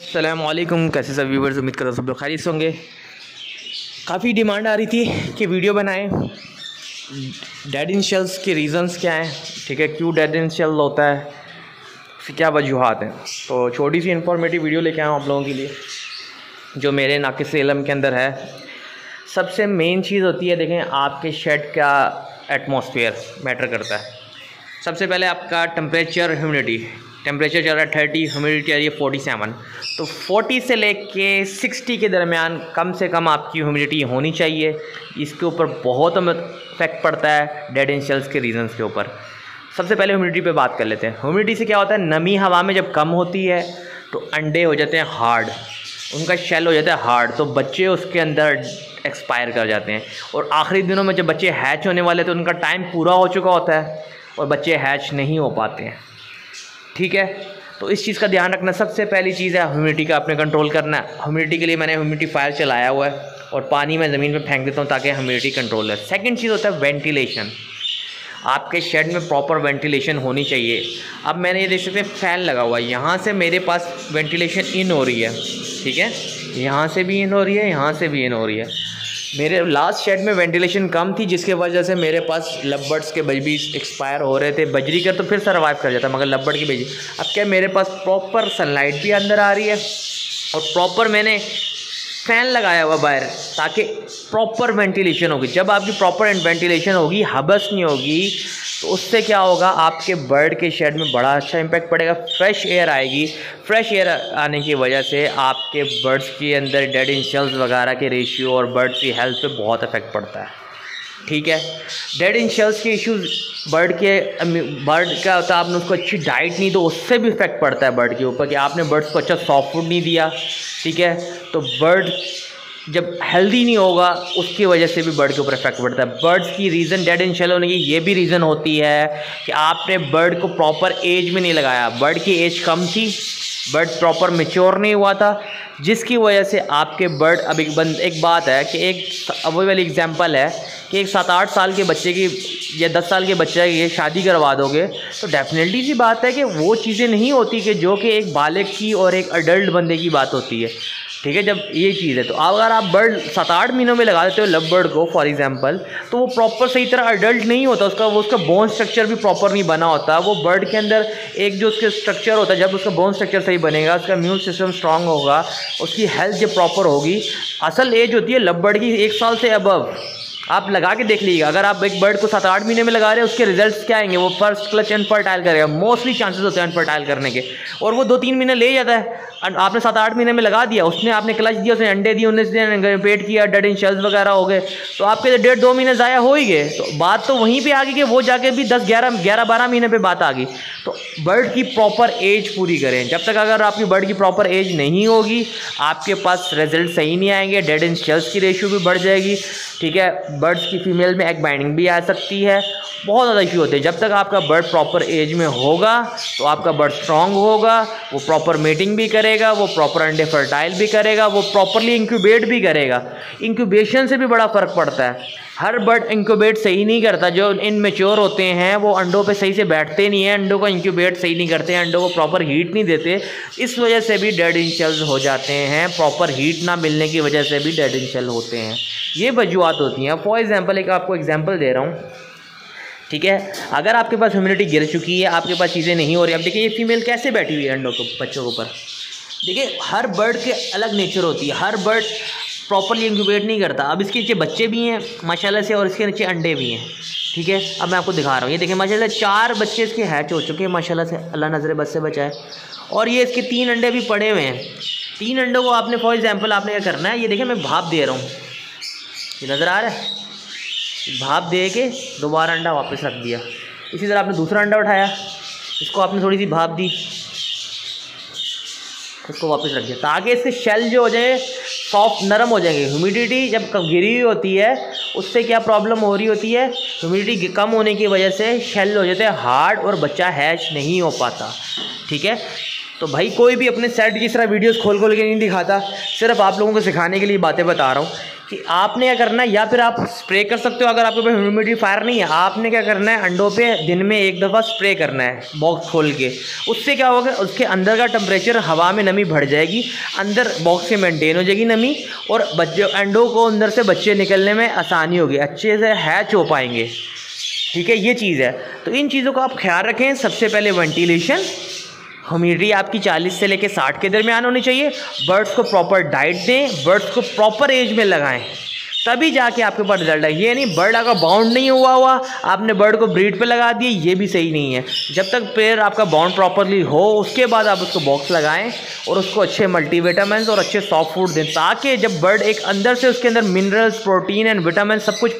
अस्सलामुअलैकुम, कैसे सब व्यूवर्स, उम्मीद करता हूँ सब लोग खैरियत से होंगे। काफ़ी डिमांड आ रही थी कि वीडियो बनाएं डेड इन शेल्स के रीज़न्स क्या हैं, ठीक है, क्यों डेड इन शेल होता है, फिर क्या वजूहात हैं। तो छोटी सी इन्फॉर्मेटिव वीडियो लेके आया हूँ आप लोगों के लिए जो मेरे नाक़िस इल्म के अंदर है। सबसे मेन चीज़ होती है, देखें, आपके शेड का एटमॉस्फेयर मैटर करता है। सबसे पहले आपका टेम्परेचर, ह्यूमिडिटी। टेम्परेचर चल रहा है 30, ह्यूमिडिटी आ रही है 47। तो 40 से लेके 60 के दरमियान कम से कम आपकी ह्यूमिडिटी होनी चाहिए। इसके ऊपर बहुत इफेक्ट पड़ता है डेड इन शेल्स के रीज़न्स के ऊपर। सबसे पहले ह्यूमिडिटी पे बात कर लेते हैं। ह्यूमिडिटी से क्या होता है, नमी हवा में जब कम होती है तो अंडे हो जाते हैं हार्ड, उनका शेल हो जाता है हार्ड, तो बच्चे उसके अंदर एक्सपायर कर जाते हैं। और आखिरी दिनों में जब बच्चे हैच होने वाले तो उनका टाइम पूरा हो चुका होता है और बच्चे हैच नहीं हो पाते हैं, ठीक है। तो इस चीज़ का ध्यान रखना। सबसे पहली चीज़ है ह्यूमिडिटी का आपने कंट्रोल करना है। ह्यूमिडिटी के लिए मैंने ह्यूमिडिफायर चलाया हुआ है और पानी में ज़मीन पे फेंक देता हूँ ताकि ह्यूमिडिटी कंट्रोल है। सेकंड चीज़ होता है वेंटिलेशन। आपके शेड में प्रॉपर वेंटिलेशन होनी चाहिए। अब मैंने ये देख सकते हैं फ़ैन लगा हुआ है, यहाँ से मेरे पास वेंटिलेशन इन हो रही है, ठीक है, यहाँ से भी इन हो रही है, यहाँ से भी इन हो रही है। मेरे लास्ट शेड में वेंटिलेशन कम थी जिसके वजह से मेरे पास लवबर्ड्स के बज भी एक्सपायर हो रहे थे। बजरी का तो फिर सर्वाइव कर जाता मगर लवबर्ड की बजरी। अब क्या मेरे पास प्रॉपर सनलाइट भी अंदर आ रही है और प्रॉपर मैंने फ़ैन लगाया हुआ बाहर ताकि प्रॉपर वेंटिलेशन होगी। जब आपकी प्रॉपर वेंटिलेशन होगी, हबस नहीं होगी, तो उससे क्या होगा, आपके बर्ड के शेड में बड़ा अच्छा इम्पैक्ट पड़ेगा। फ्रेश एयर आएगी। फ्रेश एयर आने की वजह से आपके बर्ड्स के अंदर डेड इन शेल्स वगैरह के रेशियो और बर्ड्स की हेल्थ पे बहुत इफेक्ट पड़ता है, ठीक है। डेड इन शेल्स के इश्यूज़ बर्ड का होता है, आपने उसको अच्छी डाइट नहीं तो उससे भी इफेक्ट पड़ता है बर्ड के ऊपर कि आपने बर्ड्स को अच्छा सॉफ्ट फूड नहीं दिया, ठीक है। तो बर्ड जब हेल्दी नहीं होगा उसकी वजह से भी बर्ड के ऊपर इफेक्ट पड़ता है। बर्ड्स की रीज़न डेड इन शेल होने की ये भी रीज़न होती है कि आपने बर्ड को प्रॉपर एज में नहीं लगाया। बर्ड की एज कम थी, बर्ड प्रॉपर मैच्योर नहीं हुआ था, जिसकी वजह से आपके बर्ड। अब एक बात है कि वही वाली एग्जांपल है कि एक 7-8 साल के बच्चे की या 10 साल के बच्चे की शादी करवा दोगे तो डेफिनेटली सी बात है कि वो चीज़ें नहीं होती कि जो कि एक बालिग की और एक अडल्ट बंदे की बात होती है, ठीक है। जब ये चीज़ है तो अगर आप बर्ड 7-8 महीनों में लगा देते हो लव बर्ड को फॉर एग्जांपल, तो वो प्रॉपर सही तरह अडल्ट नहीं होता, उसका बोन स्ट्रक्चर भी प्रॉपर नहीं बना होता। वो बर्ड के अंदर एक जो उसके स्ट्रक्चर होता है, जब उसका बोन स्ट्रक्चर सही बनेगा, उसका इम्यून सिस्टम स्ट्रांग होगा, उसकी हेल्थ जब प्रॉपर होगी। असल एज होती है लव बर्ड की 1 साल से अबव। आप लगा के देख लीजिएगा, अगर आप एक बर्ड को 7-8 महीने में लगा रहे हैं उसके रिजल्ट्स क्या आएंगे, वो फर्स्ट क्लच अनफर्टाइल करेगा। मोस्टली चांसेस होते हैं अनफर्टाइल करने के, और वो 2-3 महीने ले जाता है। आपने 7-8 महीने में लगा दिया, उसने आपने क्लच दिया, उसने अंडे दिए, 19 दिन पेट किया, डेड इन शेल्स वगैरह हो गए, तो आपके 1.5-2 महीने ज़ाया हो ही गए। तो बात तो वहीं पे आ गई कि वो जाके भी 10-11-12 महीने पे बात आ गई। तो बर्ड की प्रॉपर एज पूरी करें। जब तक अगर आपकी बर्ड की प्रॉपर एज नहीं होगी आपके पास रिजल्ट सही नहीं आएंगे, डेड इन शेल्स की रेशियो भी बढ़ जाएगी, ठीक है। बर्ड्स की फीमेल में एग बाइंडिंग भी आ सकती है, बहुत ज़्यादा इशू होते हैं। जब तक आपका बर्ड प्रॉपर एज में होगा तो आपका बर्ड स्ट्रांग होगा, वो प्रॉपर मेटिंग भी करेगा, वो प्रॉपर अंडे फर्टाइल भी करेगा, वो प्रॉपरली इंक्यूबेट भी करेगा। इंक्यूबेशन से भी बड़ा फ़र्क पड़ता है। हर बर्ड इंक्यूबेट सही नहीं करता। जो इनमेच्योर होते हैं वो अंडों पे सही से बैठते नहीं हैं, अंडों को इंक्यूबेट सही नहीं करते हैं, अंडों को प्रॉपर हीट नहीं देते, इस वजह से भी डेड इन शेल्स हो जाते हैं। प्रॉपर हीट ना मिलने की वजह से भी डेड इन शेल होते हैं। ये वजूहत होती हैं। फॉर एग्जांपल एक आपको एग्जांपल दे रहा हूँ, ठीक है। अगर आपके पास ह्यूमिडिटी गिर चुकी है, आपके पास चीज़ें नहीं हो रही, अब देखिए ये फीमेल कैसे बैठी हुई है अंडों को, बच्चों के ऊपर। देखिए हर बर्ड के अलग नेचर होती है, हर बर्ड प्रॉपरली इंक्यूबेट नहीं करता। अब इसके नीचे बच्चे भी हैं माशाल्लाह से और इसके नीचे अंडे भी हैं, ठीक है। अब मैं आपको दिखा रहा हूँ, ये देखिए माशाल्लाह 4 बच्चे इसके हैच हो चुके हैं माशाल्लाह से, अल्लाह नजर बद से बचाए। और ये इसके 3 अंडे भी पड़े हुए हैं। 3 अंडों को आपने फॉर एग्जाम्पल आपने क्या करना है, ये देखिए मैं भाप दे रहा हूँ, ये नज़र आ रहा है, भाप दे के दोबारा अंडा वापस रख दिया। इसी तरह आपने दूसरा अंडा उठाया, इसको आपने थोड़ी सी भाप दी, इसको वापस रख दिया, ताकि इसके शेल जो हो जाए सॉफ्ट नरम हो जाएंगे। ह्यूमिडिटी जब गिरी हुई होती है उससे क्या प्रॉब्लम हो रही होती है, ह्यूमिडिटी कम होने की वजह से शेल हो जाते हैं हार्ड और बच्चा हैच नहीं हो पाता, ठीक है। तो भाई कोई भी अपने सेट की तरह वीडियोस खोल के नहीं दिखाता, सिर्फ आप लोगों को सिखाने के लिए बातें बता रहा हूँ कि आपने क्या करना है, या फिर आप स्प्रे कर सकते हो अगर आपके पास ह्यूमिडिफायर नहीं है। आपने क्या करना है, अंडों पे दिन में एक दफ़ा स्प्रे करना है बॉक्स खोल के। उससे क्या होगा, उसके अंदर का टेम्परेचर, हवा में नमी बढ़ जाएगी, अंदर बॉक्स से मेंटेन हो जाएगी नमी, और बच्चे अंडों को अंदर से बच्चे निकलने में आसानी होगी, अच्छे से हैच हो पाएंगे। ठीक है, ये चीज़ है। तो इन चीज़ों का आप ख्याल रखें। सबसे पहले वेंटिलेशन, ह्यूमिडिटी आपकी 40 से लेकर 60 के दरमियान होनी चाहिए। बर्ड्स को प्रॉपर डाइट दें, बर्ड्स को प्रॉपर एज में लगाएं, तभी जाके आपके पास रिजल्ट है। ये नहीं बर्ड आपका बाउंड नहीं हुआ आपने बर्ड को ब्रीड पे लगा दिए, ये भी सही नहीं है। जब तक पेयर आपका बाउंड प्रॉपरली हो, उसके बाद आप उसको बॉक्स लगाएं और उसको अच्छे मल्टीविटामिन्स और अच्छे सॉफ्ट फूड दें, ताकि जब बर्ड एक अंदर से उसके अंदर मिनरल्स, प्रोटीन एंड विटामिन सब कुछ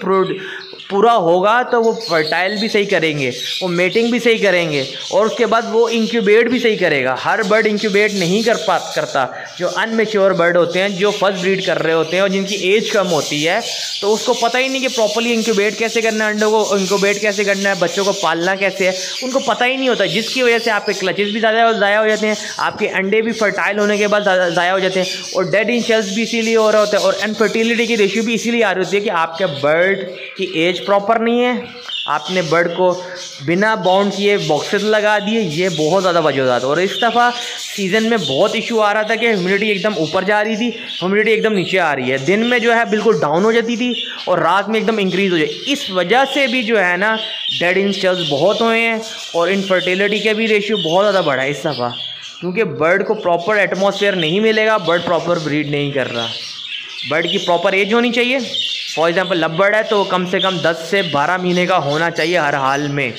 पूरा होगा, तो वो फर्टाइल भी सही करेंगे, वो मेटिंग भी सही करेंगे, और उसके बाद वो इंक्यूबेट भी सही करेगा। हर बर्ड इंक्यूबेट नहीं करता। जो अनमेच्योर बर्ड होते हैं, जो फर्स्ट ब्रीड कर रहे होते हैं और जिनकी एज कम होती है, तो उसको पता ही नहीं कि प्रॉपर्ली इंक्यूबेट कैसे करना है, अंडों को इंक्यूबेट कैसे करना है, बच्चों को पालना कैसे है, उनको पता ही नहीं होता, जिसकी वजह से आपके क्लचेस भी ज़ाया हो जाते हैं, आपके अंडे भी फर्टाइल होने के बाद ज़ाया हो जाते हैं, और डेड इन शेल्स भी इसीलिए हो रहा होता है, और इनफर्टिलिटी की रेशियो भी इसीलिए आ रही होती है कि आपके बर्ड की एज प्रॉपर नहीं है, आपने बर्ड को बिना बाउंड किए बॉक्सेस लगा दिए, ये बहुत ज़्यादा वजूहत। और इस दफ़ा सीज़न में बहुत इशू आ रहा था कि ह्यूमिडिटी एकदम ऊपर जा रही थी, ह्यूमिडिटी एकदम नीचे आ रही है, दिन में जो है बिल्कुल डाउन हो जाती थी और रात में एकदम इंक्रीज़ हो जाए। इस वजह से भी जो है ना डेड इन शेल्स बहुत हुए हैं और इनफर्टिलिटी के भी रेशियो बहुत ज़्यादा बढ़ा है इस दफ़ा, क्योंकि बर्ड को प्रॉपर एटमॉस्फेयर नहीं मिलेगा, बर्ड प्रॉपर ब्रीड नहीं कर रहा। बर्ड की प्रॉपर एज होनी चाहिए। फॉर एग्जांपल लब बर्ड है तो कम से कम 10 से 12 महीने का होना चाहिए हर हाल में।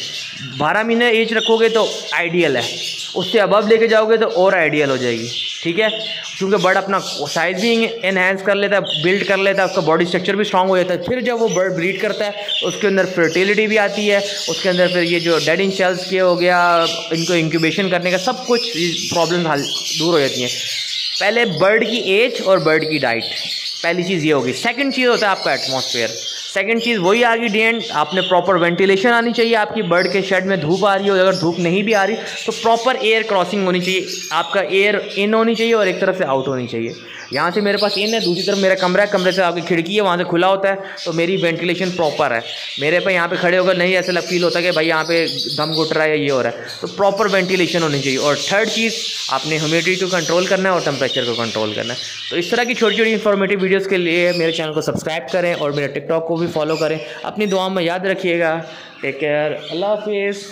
12 महीने एज रखोगे तो आइडियल है, उससे अबव लेके जाओगे तो और आइडियल हो जाएगी। ठीक है, क्योंकि बर्ड अपना साइज़ भी एनहेंस कर लेता है, बिल्ड कर लेता है, उसका बॉडी स्ट्रक्चर भी स्ट्रांग हो जाता है। फिर जब वो बर्ड ब्रीड करता है उसके अंदर फर्टिलिटी भी आती है, उसके अंदर फिर ये जो डेड इन शेल्स के हो गया, इनको इंक्यूबेशन करने का सब कुछ प्रॉब्लम दूर हो जाती हैं। पहले बर्ड की एज और बर्ड की डाइट, पहली चीज़ ये होगी। सेकंड चीज़ होता है आपका एटमॉस्फेयर। सेकंड चीज़ वही आ गई डी एंड, आपने प्रॉपर वेंटिलेशन आनी चाहिए। आपकी बर्ड के शेड में धूप आ रही हो, अगर धूप नहीं भी आ रही तो प्रॉपर एयर क्रॉसिंग होनी चाहिए, आपका एयर इन होनी चाहिए और एक तरफ से आउट होनी चाहिए। यहाँ से मेरे पास इन है, दूसरी तरफ मेरा कमरा है, कमरे से आपकी खिड़की है, वहाँ से खुला होता है, तो मेरी वेंटिलेशन प्रॉपर है। मेरे पे यहाँ पे खड़े होकर नहीं ऐसा फील होता कि भाई यहाँ पे दम घुट रहा है या ये हो रहा है, तो प्रॉपर वेंटिलेशन होनी चाहिए। और थर्ड चीज़, आपने ह्यूमिडिटी को कंट्रोल करना है और टेम्परेचर को कंट्रोल करना है। तो इस तरह की छोटी छोटी इन्फॉर्मेटिव वीडियोज़ के लिए मेरे चैनल को सब्सक्राइब करें और मेरे टिकटॉक को भी फॉलो करें। अपनी दुआ में याद रखिएगा। टेक केयर, अल्लाह हाफिज़।